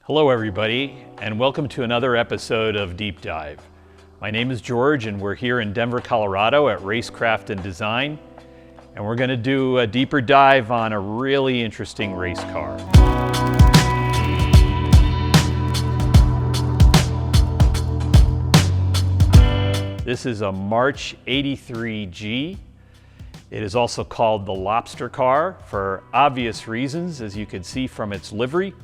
Hello everybody, and welcome to another episode of Deep Dive. My name is George and we're here in Denver, Colorado at RaceKraft Design, and we're going to do a deeper dive on a really interesting race car. This is a March 83G. It is also called the LOBSTER car for obvious reasons, as you can see from its livery.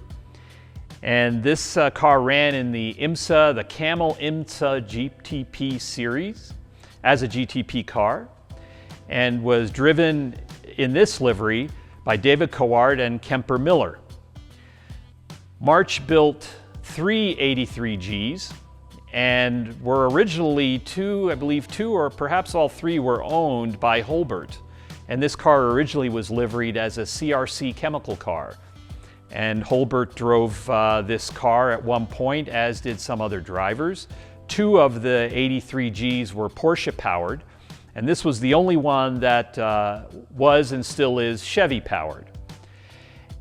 And this car ran in the IMSA, the Camel IMSA GTP series as a GTP car, and was driven in this livery by David Coulthard and Kemper Miller. March built three 83Gs and were originally two or perhaps all three were owned by Holbert. And this car originally was liveried as a CRC chemical car. And Holbert drove this car at one point, as did some other drivers. Two of the 83Gs were Porsche powered, and this was the only one that was and still is Chevy powered.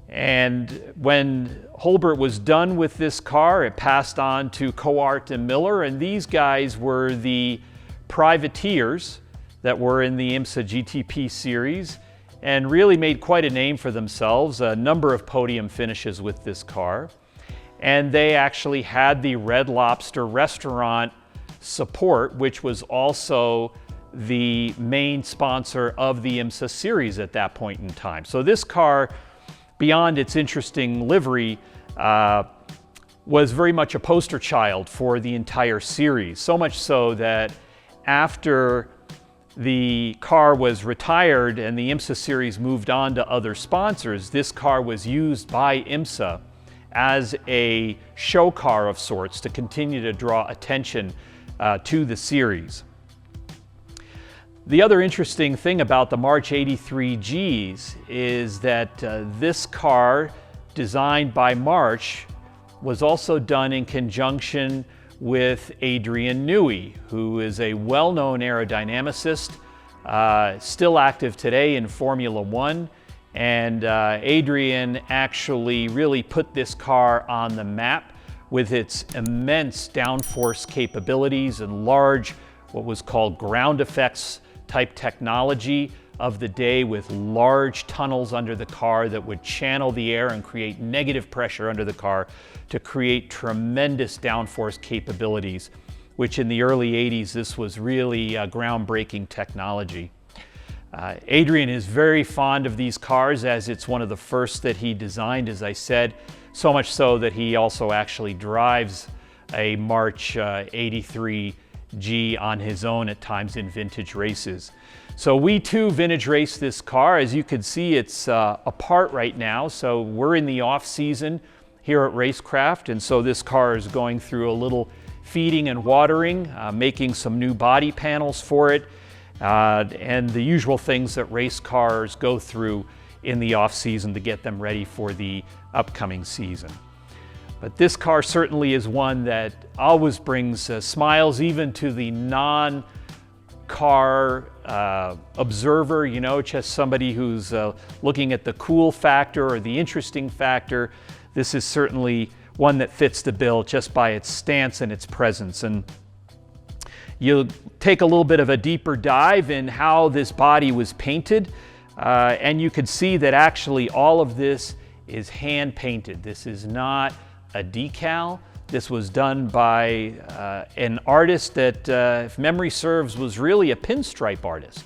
And when Holbert was done with this car, it passed on to Coulthard and Miller, and these guys were the privateers that were in the IMSA GTP series and really made quite a name for themselves, a number of podium finishes with this car. And they actually had the Red Lobster restaurant support, which was also the main sponsor of the IMSA series at that point in time. So this car, beyond its interesting livery, was very much a poster child for the entire series. So much so that after the car was retired and the IMSA series moved on to other sponsors, this car was used by IMSA as a show car of sorts to continue to draw attention to the series. The other interesting thing about the March 83Gs is that this car, designed by March, was also done in conjunction with Adrian Newey, who is a well-known aerodynamicist, still active today in Formula One. And Adrian actually really put this car on the map with its immense downforce capabilities and large, what was called ground effects type technology of the day, with large tunnels under the car that would channel the air and create negative pressure under the car to create tremendous downforce capabilities, which in the early 80s, this was really groundbreaking technology. Adrian is very fond of these cars, as it's one of the first that he designed, as I said, so much so that he also actually drives a March 83G on his own at times in vintage races. So we too vintage race this car. As you can see, it's apart right now. So we're in the off season here at RaceKraft, and so this car is going through a little feeding and watering, making some new body panels for it, and the usual things that race cars go through in the off season to get them ready for the upcoming season. But this car certainly is one that always brings smiles even to the non-car observer, you know, just somebody who's looking at the cool factor or the interesting factor. This is certainly one that fits the bill just by its stance and its presence. And you'll take a little bit of a deeper dive in how this body was painted, and you can see that actually all of this is hand painted. This is not a decal. This was done by an artist that, if memory serves, was really a pinstripe artist.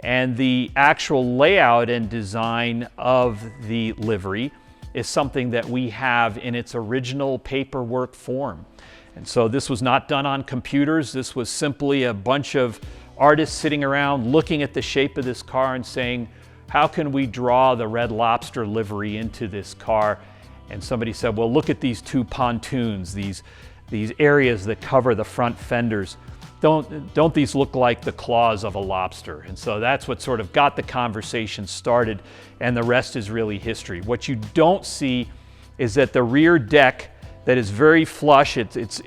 And the actual layout and design of the livery is something that we have in its original paperwork form. And so this was not done on computers. This was simply a bunch of artists sitting around looking at the shape of this car and saying, how can we draw the Red Lobster livery into this car? And somebody said, well, look at these two pontoons, these areas that cover the front fenders. Don't these look like the claws of a lobster? And so that's what sort of got the conversation started, and the rest is really history. What you don't see is that the rear deck, that is very flush, it's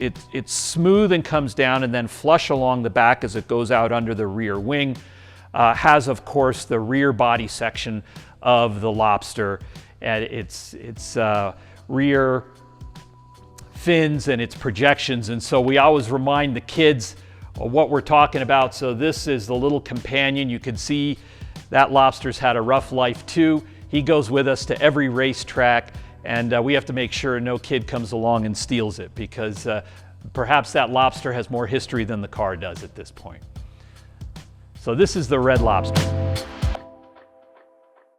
smooth and comes down and then flush along the back as it goes out under the rear wing, has of course the rear body section of the LOBSTER at its rear fins and its projections. And so we always remind the kids of what we're talking about. So this is the little companion. You can see that lobster's had a rough life too. He goes with us to every racetrack, and we have to make sure no kid comes along and steals it, because perhaps that lobster has more history than the car does at this point. So this is the red lobster.